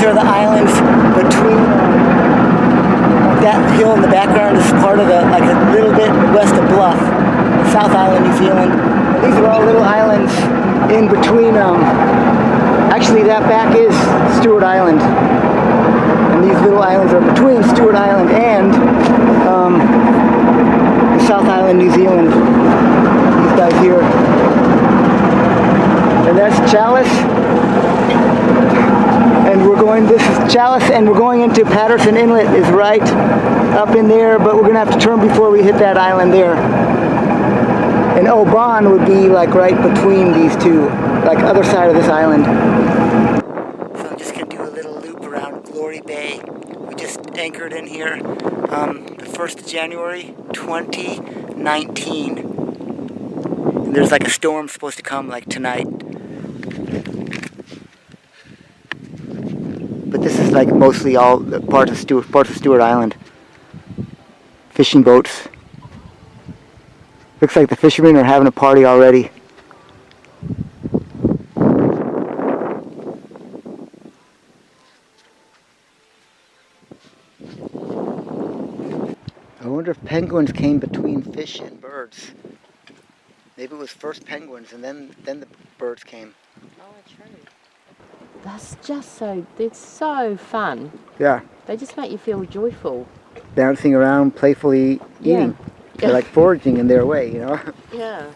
these are the islands between that hill in the background is part of like a little bit west of Bluff, South Island, New Zealand. And these are all little islands in between. Actually, that back is Stewart Island. And these little islands are between Stewart Island and the South Island, New Zealand. These guys here. And that's Chalice. And we're going, this is Chalice, and we're going into Patterson Inlet is right up in there, but we're going to have to turn before we hit that island there. And Oban would be like right between these two, like other side of this island. So I'm just going to do a little loop around Glory Bay. We just anchored in here the 1st of January 2019. And there's like a storm supposed to come like tonight. But this is like mostly all parts of Stewart Island. Fishing boats. Looks like the fishermen are having a party already. I wonder if penguins came between fish and birds. Maybe it was first penguins and then the birds came. Oh, true. That's just so, it's so fun. Yeah. They just make you feel joyful. Bouncing around, playfully eating. Yeah. They're like foraging in their way, you know? Yeah.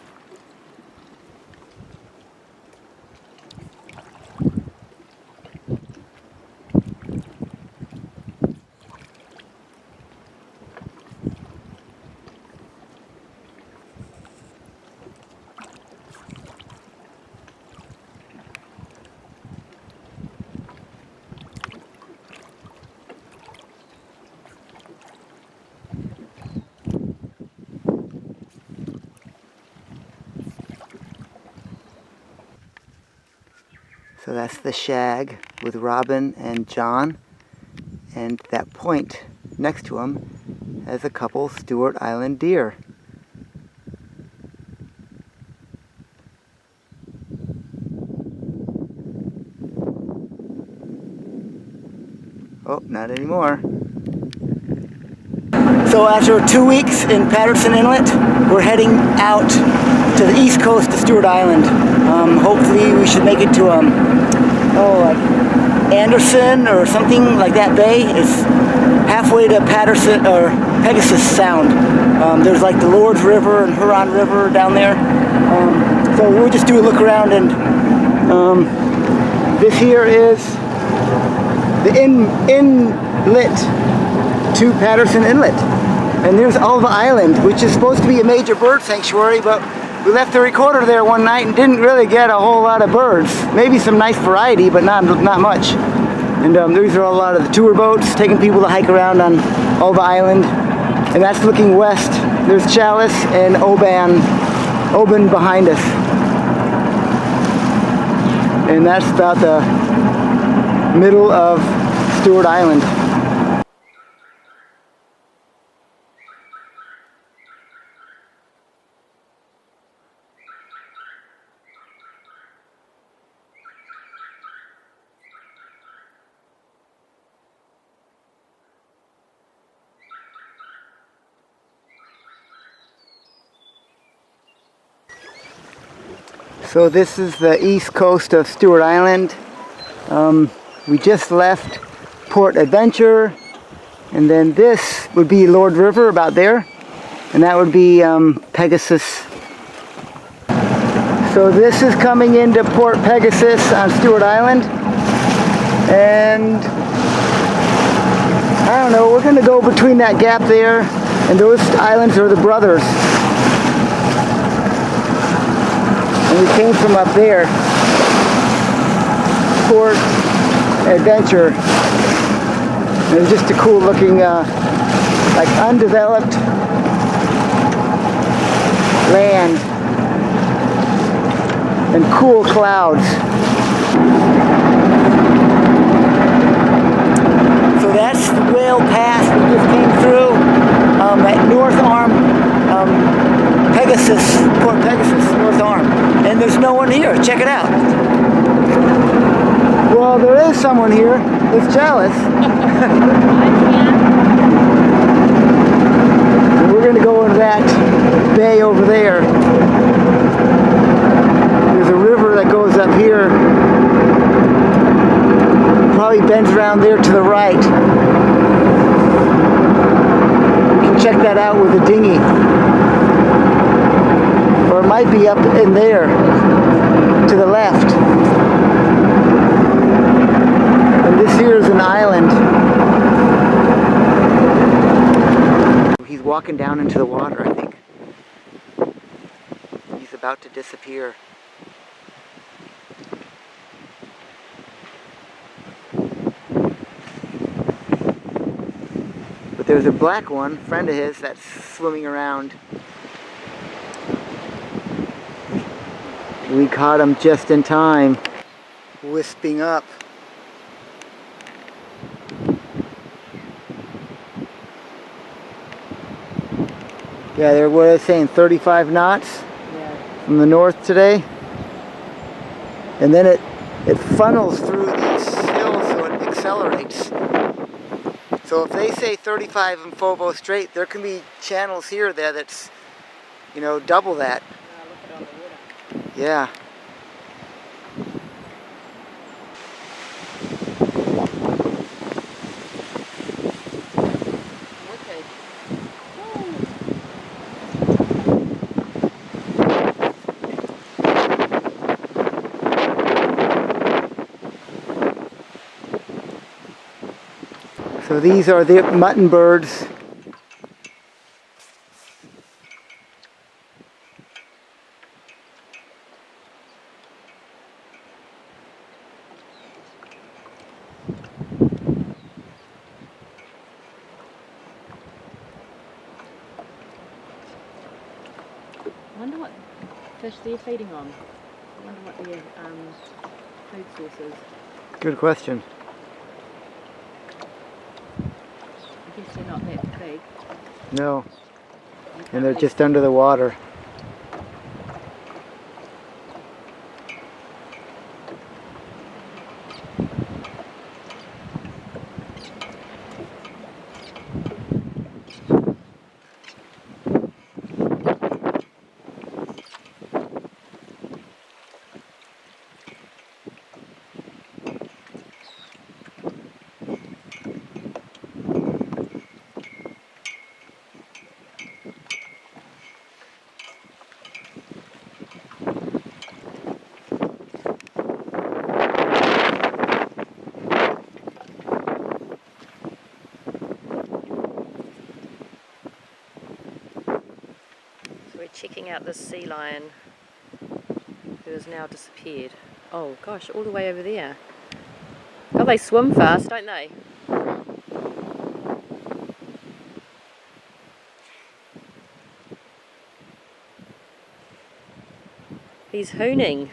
So that's the shag with Robin and John, and that point next to him has a couple Stewart Island deer. Oh, not anymore. So after 2 weeks in Patterson Inlet, we're heading out to the east coast of Stewart Island. Hopefully we should make it to like Anderson or something like that bay. It's halfway to Patterson or Pegasus Sound. There's like the Lord's River and Huron River down there. So we'll just do a look around, and this here is the inlet to Patterson Inlet. And there's Alva Island, which is supposed to be a major bird sanctuary, but we left the recorder there one night and didn't really get a whole lot of birds. Maybe some nice variety, but not much. And these are a lot of the tour boats taking people to hike around on Alva Island. And that's looking west. There's Chalice and Oban behind us. And that's about the middle of Stewart Island. So this is the east coast of Stewart Island. We just left Port Adventure, and then this would be Lord River about there, and that would be Pegasus. So this is coming into Port Pegasus on Stewart Island, and I don't know, we're going to go between that gap there, and those islands are the brothers. And we came from up there, Port Adventure. And it was just a cool looking, like undeveloped land and cool clouds. So that's the Whale Pass we just came through at North Arm, Pegasus, Port Pegasus, North Arm. And there's no one here. Check it out. Well, Well, there is someone here. It's Chalice. We're going to go into that bay over there. There's a river that goes up here. Probably bends around there to the right. We can check that out with a dinghy. Or it might be up in there to the left. And this here is an island. He's walking down into the water, I think. He's about to disappear. But there's a black one, a friend of his, that's swimming around. We caught him just in time, wisping up. Yeah, they're, what are they saying, 35 knots from the north today? And then it funnels through these hills, so it accelerates. So if they say 35 in Fobo Strait, there can be channels here or there that's, you know, double that. Look at all the water. Yeah. Wicked. So these are the mutton birds. I wonder what fish they're feeding on. I wonder what their food source is. Good question. I guess they're not that big. No. And they're just under the water. We're checking out this sea lion who has now disappeared. Oh gosh, all the way over there. Oh, they swim fast, don't they? He's hooning.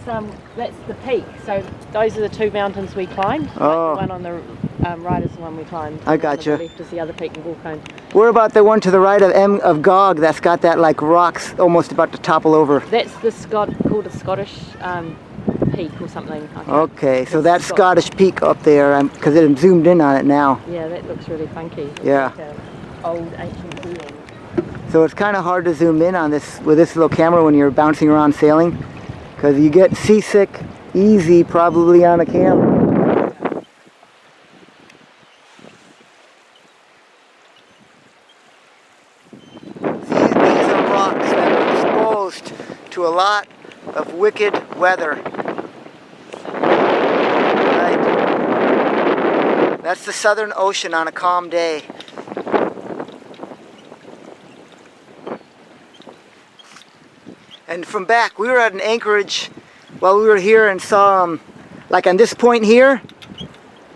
that's the peak. So those are the two mountains we climbed. Oh. Like the one on the right is the one we climbed. I and the one gotcha. on the left is the other peak in Bullcombe. What about the one to the right of Gog that's got that like rocks almost about to topple over? That's the called a Scottish peak or something. I can't- Okay, so it's that's Scottish Peak up there, because it zoomed in on it now. Yeah, that looks really funky. It's Yeah. like a old ancient building. So it's kind of hard to zoom in on this with this little camera when you're bouncing around sailing, because you get seasick easy probably on a camera. These are rocks that are exposed to a lot of wicked weather. Right. That's the Southern Ocean on a calm day. And from back, we were at an anchorage while we were here and saw, like on this point here,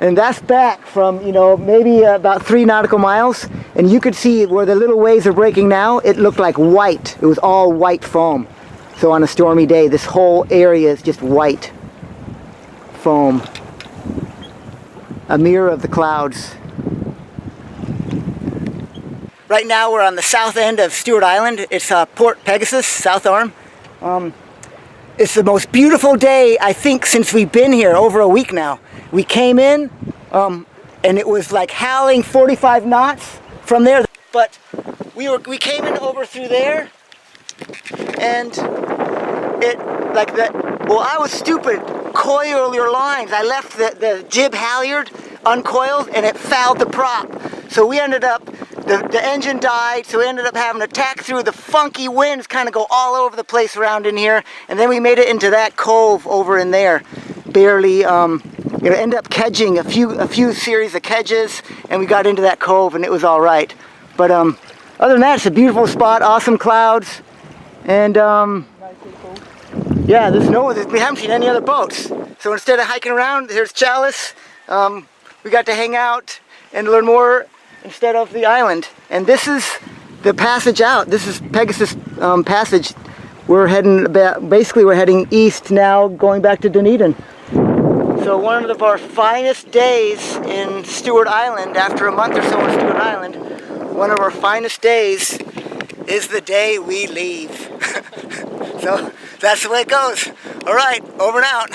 and that's back from, you know, maybe about 3 nautical miles, and you could see where the little waves are breaking now, it looked like white. It was all white foam. So on a stormy day, this whole area is just white foam. A mirror of the clouds. Right now we're on the south end of Stewart Island. It's Port Pegasus, South Arm. It's the most beautiful day, I think, since we've been here, over a week now. We came in, and it was like howling 45 knots from there. But we came in over through there, and it, like that, well, I was stupid. Coil your lines. I left the jib halyard uncoiled, and it fouled the prop. So we ended up, the engine died, so we ended up having to tack through. The funky winds kind of go all over the place around in here, and then we made it into that cove over in there. Barely, ended up kedging a few series of kedges, and we got into that cove, and it was all right. But other than that, it's a beautiful spot, awesome clouds, and yeah, we haven't seen any other boats. So instead of hiking around, here's Chalice. We got to hang out and learn more instead of the island. And this is the passage out. This is Pegasus Passage. We're heading we're heading east now, going back to Dunedin. So one of our finest days in Stewart Island, after a month or so in Stewart Island, one of our finest days is the day we leave. So that's the way it goes. All right, over and out.